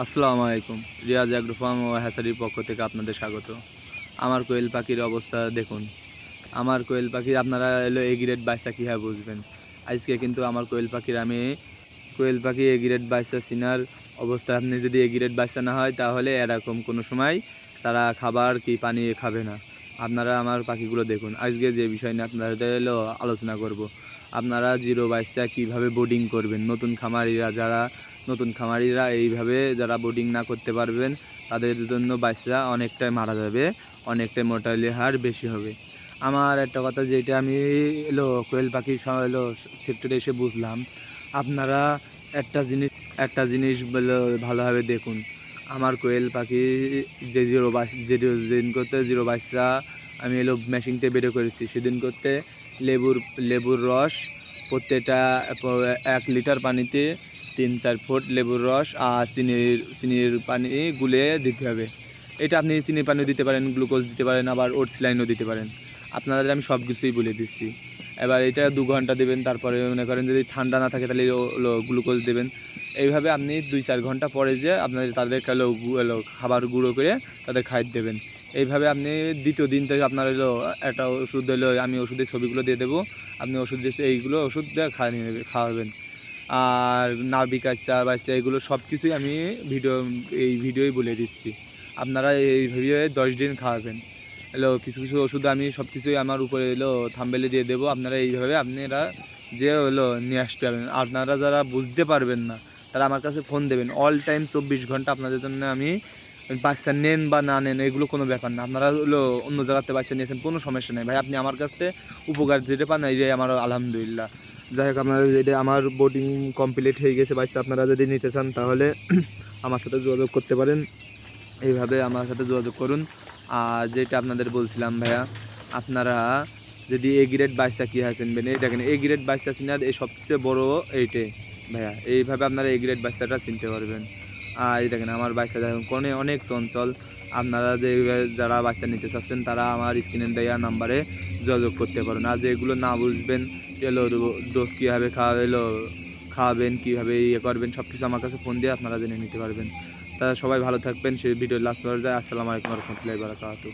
আসসালামু আলাইকুম। Riaz agro farm ও হ্যাচারির পক্ষ থেকে আপনাদের স্বাগত। আমার কোয়েল পাখির অবস্থা দেখুন। আমার কোয়েল পাখি আপনারা এ গ্রেড বাইসা কীভাবে বুঝবেন। আজকে কিন্তু আমার কোয়েল পাখি এ গ্রেড বাইসা চিনার অবস্থা, আপনি যদি এ গ্রেড বাইসা না হয় তাহলে এরকম কোনো সময় তারা খাবার কি পানি খাবে না। আপনারা আমার পাখিগুলো দেখুন। আজকে যে বিষয় নিয়ে আপনাদের আলোচনা করব, আপনারা জিরো বাইসা কীভাবে বোর্ডিং করবেন। নতুন খামারিরা এইভাবে যারা বোর্ডিং না করতে পারবেন তাদের জন্য বাচ্চা অনেকটাই মারা যাবে, অনেকটাই মোর্টালিটি হার বেশি হবে। আমার একটা কথা যেটা আমি কোয়েল পাখির সেক্টরে এসে বুঝলাম, আপনারা একটা জিনিস ভালোভাবে দেখুন। আমার কোয়েল পাখি যে যেদিন করতে জিরো বাচ্চা আমি মেশিনতে বের করেছি, সেদিন করতে লেবুর রস প্রত্যেকটা 1 লিটার পানিতে 3-4 ফুট লেবুর রস আর চিনির পানি গুলে দিতে হবে। এটা আপনি চিনির পানিও দিতে পারেন, গ্লুকোজ দিতে পারেন, আবার ওটস লাইনও দিতে পারেন। আপনাদের আমি সব কিছুই বলে দিচ্ছি। এবার এটা 2 ঘন্টা দেবেন, তারপরে মনে করেন যদি ঠান্ডা না থাকে তাহলে গ্লুকোজ দেবেন। এইভাবে আপনি 2-4 ঘন্টা পরে যে তাদের খাবার গুঁড়ো করে তাদের খাইয়ে দেবেন। এইভাবে আপনি দ্বিতীয় দিন থেকে আপনার একটা ওষুধ আমি ওষুধের ছবিগুলো দিয়ে দেবো, আপনি ওষুধ দিয়ে ওষুধ দিয়ে খাওয়াবেন। আর নার্ভিক বাচ্চা এগুলো সব কিছুই আমি ভিডিওই বলে দিচ্ছি। আপনারা এই ভিডিওয়ে 10 দিন খাওয়াবেন। কিছু কিছু ওষুধ আমি সব কিছুই আমার উপরে থাম্বনেলে দিয়ে দেবো। আপনারা এইভাবে আপনারা নিয়ে আসতে পারবেন। আপনারা যারা বুঝতে পারবেন না তারা আমার কাছে ফোন দেবেন। অল টাইম 24 ঘন্টা আপনাদের জন্য আমি বাচ্চা নেন বা না নেন এগুলো কোনো ব্যাপার না। আপনারা অন্য জায়গাতে বাচ্চা নিয়েছেন, কোনো সমস্যা নেই ভাই। আপনি আমার কাছ থেকে উপকার যেটা পান এইটাই আমার আলহামদুলিল্লাহ। যাই হোক, আপনারা যেটা আমার বোর্ডিং কমপ্লিট হয়ে গেছে বাচ্চা, আপনারা যদি নিতে চান তাহলে আমার সাথে যোগাযোগ করতে পারেন। এইভাবে আমার সাথে যোগাযোগ করুন। আর যেটা আপনাদের বলছিলাম ভাইয়া, আপনারা যদি এ গ্রেড বাচ্চা কীভাবে চিনবেন, এই দেখেন এ গ্রেড বাচ্চা চিনার এই সবচেয়ে বড় এইটাই ভাইয়া। এইভাবে আপনারা এ গ্রেড বাচ্চাটা চিনতে পারবেন। আর এই দেখেন আমার বাচ্চা দেখুন অনেক চঞ্চল। আপনারা যারা বাচ্চা নিতে চাচ্ছেন তারা আমার স্ক্রিনে দেওয়া নাম্বারে যোগাযোগ করতে পারেন। আর যেগুলো না বুঝবেন ডোজ কীভাবে খাওয়াবেন, কীভাবে করবেন, সব কিছু আমার কাছে ফোন দিয়ে আপনারা জেনে নিতে পারবেন। তারা সবাই ভালো থাকবেন। সেই ভিডিও লাস্ট পর্যায়ে। আসসালামু আলাইকুম ওয়া রাহমাতুল্লাহি ওয়া বারাকাতুহু।